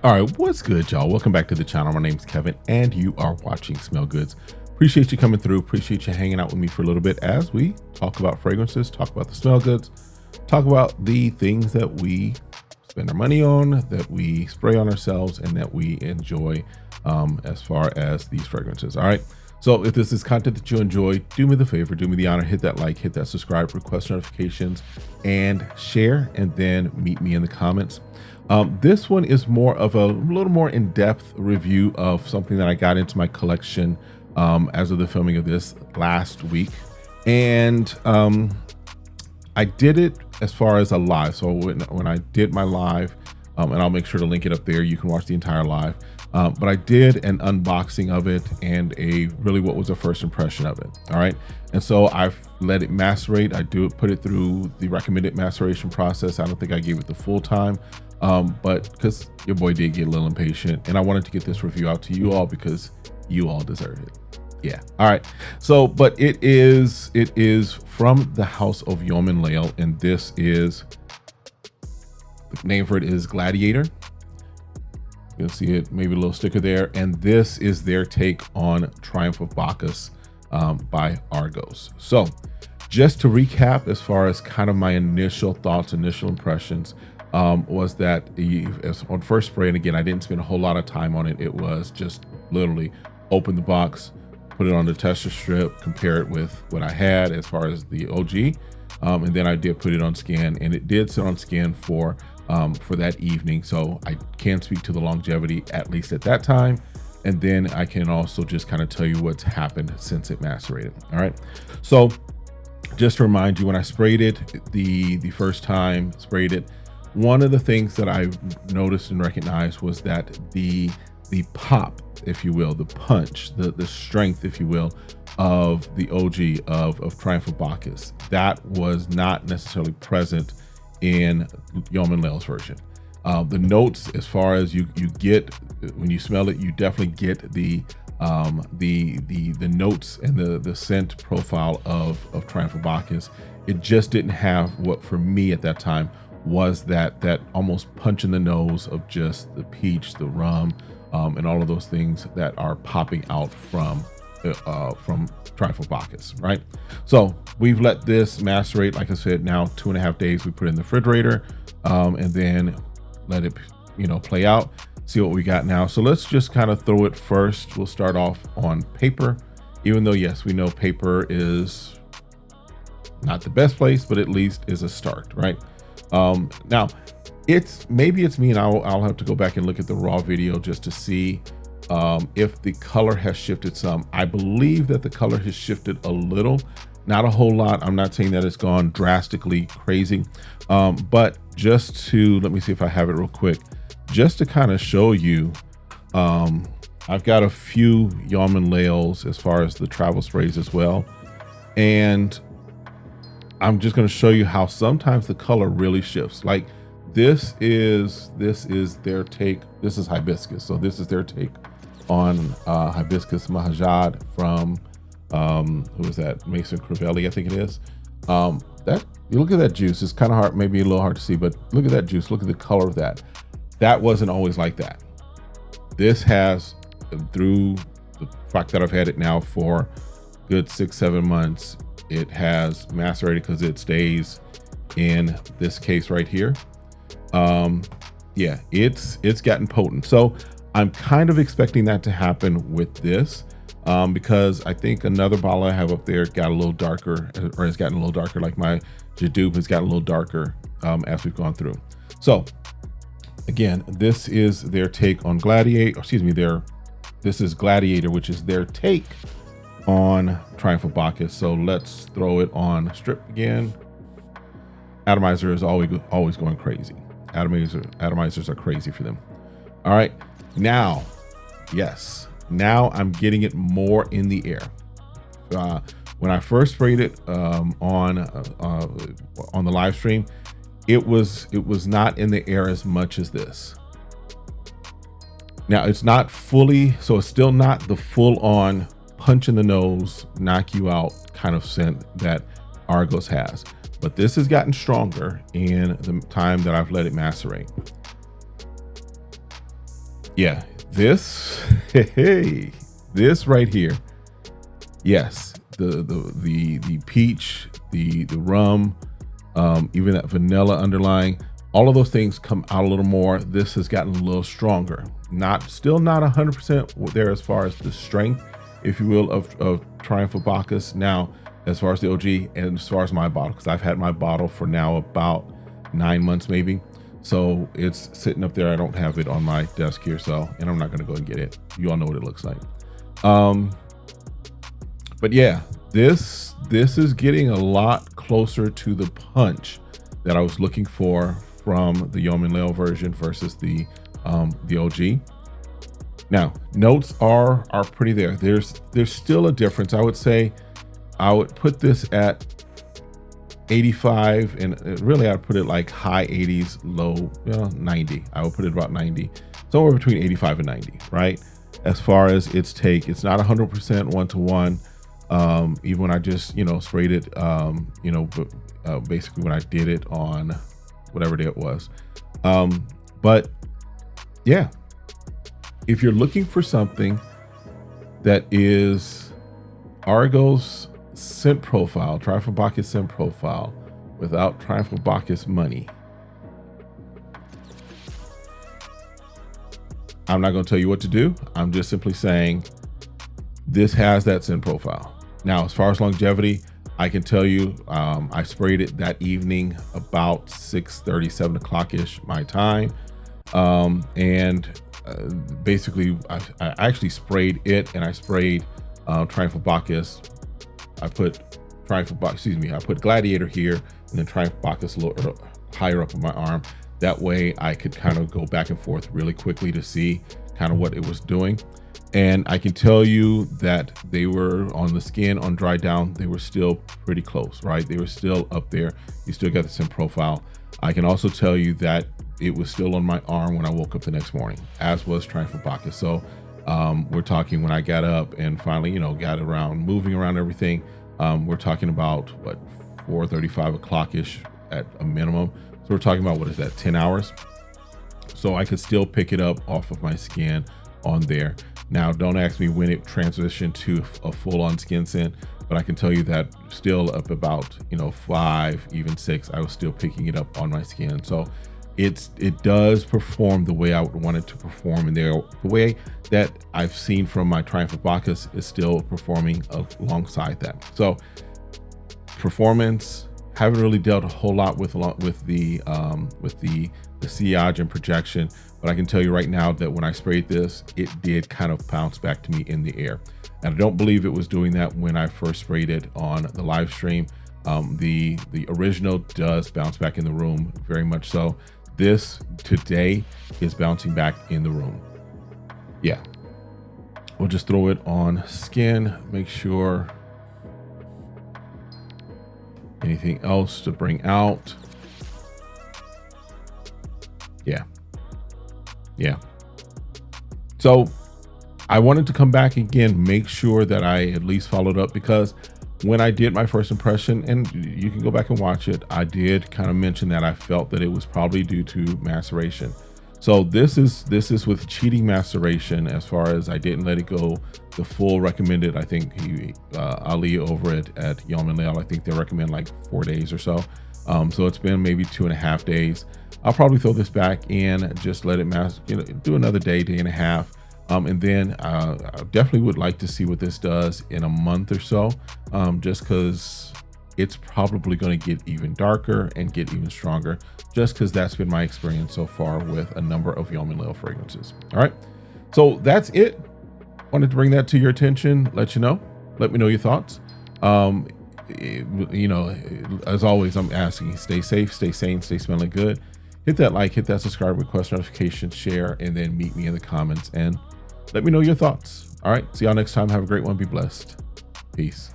All right, what's good, y'all? Welcome back to the channel. My name's Kevin, and you are watching SmellGoodz. Appreciate you coming through. Appreciate you hanging out with me for a little bit as we talk about fragrances, talk about the SmellGoodz, talk about the things that we spend our money on, that we spray on ourselves, and that we enjoy as far as these fragrances. All right. So if this is content that you enjoy, do me the favor, do me the honor, hit that like, hit that subscribe, request notifications, and share, and then meet me in the comments. This one is more of a little more in-depth review of something that I got into my collection as of the filming of this last week. And I did it as far as a live. So when I did my live, and I'll make sure to link it up there, you can watch the entire live. But I did an unboxing of it and really what was a first impression of it. All right. And so I've let it macerate. I put it through the recommended maceration process. I don't think I gave it the full time, but because your boy did get a little impatient, and I wanted to get this review out to you all because you all deserve it. Yeah. All right. So, but it is from the house of Yom Layl, and this is, the name for it is Gladiator. You'll see it, maybe a little sticker there. And this is their take on Triumph of Bacchus by Argos. So just to recap, as far as kind of my initial thoughts, initial impressions, was that on first spray, and again, I didn't spend a whole lot of time on it. It was just literally open the box, put it on the tester strip, compare it with what I had as far as the OG. And then I did put it on scan, and it did sit on scan for that evening. So I can speak to the longevity, at least at that time. And then I can also just kind of tell you what's happened since it macerated. All right. So just to remind you, when I sprayed it, the first time sprayed it, one of the things that I noticed and recognized was that the pop, if you will, the punch, the strength, if you will, of the OG of Triumph of Bacchus, that was not necessarily present in Yom Layl's version. The notes, as far as you get when you smell it, you definitely get the notes and the scent profile of Triumph of Bacchus. It just didn't have what for me at that time was that almost punch in the nose of just the peach, the rum, and all of those things that are popping out from Triumph of Bacchus, right? So we've let this macerate, like I said, now 2.5 days. We put it in the refrigerator, and then let it, play out, see what we got now. So let's just kind of throw it first. We'll start off on paper, even though, yes, we know paper is not the best place, but at least is a start, right? Now maybe it's me, and I'll have to go back and look at the raw video just to see if the color has shifted some. I believe that the color has shifted a little, not a whole lot. I'm not saying that it's gone drastically crazy, but just to, let me see if I have it real quick, just to kind of show you, I've got a few Yom Layls as far as the travel sprays as well. And I'm just going to show you how sometimes the color really shifts. Like this is their take. This is hibiscus. So this is their take on hibiscus mahajad from who is that? Mason Crivelli, I think it is. That you look at that juice, it's kind of hard, maybe a little hard to see, but look at that juice, look at the color of that. That wasn't always like that. This has, through the fact that I've had it now for good 6-7 months, it has macerated because it stays in this case right here. Yeah, it's gotten potent. So I'm kind of expecting that to happen with this, because I think another bottle I have up there got a little darker, or has gotten a little darker, like my Jadub has gotten a little darker as we've gone through. So again, this is their take on Gladiator, this is Gladiator, which is their take on Triumph of Bacchus. So let's throw it on strip again. Atomizer is always going crazy. Atomizers are crazy for them. All right, now, yes, now I'm getting it more in the air. When I first sprayed it on the live stream, it was not in the air as much as this. Now it's not fully, so it's still not the full on punch in the nose, knock you out kind of scent that Argos has. But this has gotten stronger in the time that I've let it macerate. Yeah, this, hey, this right here. Yes, the peach, the rum, even that vanilla underlying, all of those things come out a little more. This has gotten a little stronger. Still not 100% there as far as the strength, if you will, of Triumph of Bacchus. Now, as far as the OG and as far as my bottle, because I've had my bottle for now about 9 months maybe. So it's sitting up there. I don't have it on my desk here, so, and I'm not gonna go and get it. You all know what it looks like. But yeah, this is getting a lot closer to the punch that I was looking for from the Yom Layl version versus the OG. Now, notes are pretty there. There's still a difference. I would say I would put this at 85, and really I'd put it like high 80s, low 90. I would put it about 90, somewhere between 85 and 90, right? As far as its take, it's not 100% one-to-one. Even when I just, sprayed it, basically when I did it on whatever day it was. But yeah, if you're looking for something that is Argos scent profile, Triumph of Bacchus scent profile, without Triumph of Bacchus money, I'm not going to tell you what to do. I'm just simply saying this has that scent profile. Now, as far as longevity, I can tell you, I sprayed it that evening about 6:30, 7 o'clock ish my time. Basically I actually sprayed it, and I sprayed Triumph of Bacchus. I put Gladiator here, and then Triumph of Bacchus a little higher up on my arm. That way I could kind of go back and forth really quickly to see kind of what it was doing. And I can tell you that they were on the skin, on dry down, they were still pretty close, right? They were still up there. You still got the same profile. I can also tell you that it was still on my arm when I woke up the next morning, as was Triumph of Bacchus. So we're talking when I got up and finally, got around, moving around everything. We're talking about what, 4:35 o'clock-ish at a minimum. So we're talking about, what is that, 10 hours? So I could still pick it up off of my skin on there. Now, don't ask me when it transitioned to a full-on skin scent, but I can tell you that still up about 5, even 6, I was still picking it up on my skin. So it does perform the way I would want it to perform, and the way that I've seen from my Triumph of Bacchus is still performing alongside that. So performance, haven't really dealt a whole lot with the sillage and projection, but I can tell you right now that when I sprayed this, it did kind of bounce back to me in the air. And I don't believe it was doing that when I first sprayed it on the live stream. The original does bounce back in the room, very much so. This today is bouncing back in the room. Yeah, we'll just throw it on skin, make sure anything else to bring out. Yeah. So I wanted to come back again, make sure that I at least followed up, because when I did my first impression, and you can go back and watch it, I did kind of mention that I felt that it was probably due to maceration. So this is with cheating maceration, as far as I didn't let it go the full recommended. I think Ali over at Yom Layl, I think they recommend like 4 days or so. So it's been maybe 2.5 days. I'll probably throw this back in, just let it do another day and a half. And then I definitely would like to see what this does in a month or so, just because it's probably going to get even darker and get even stronger, just because that's been my experience so far with a number of Yom Layl fragrances. All right, so that's it. Wanted to bring that to your attention, let me know your thoughts. As always, I'm asking, stay safe, stay sane, stay smelling good. Hit that like, hit that subscribe, request notification, share, and then meet me in the comments and let me know your thoughts. All right, see y'all next time. Have a great one. Be blessed. Peace.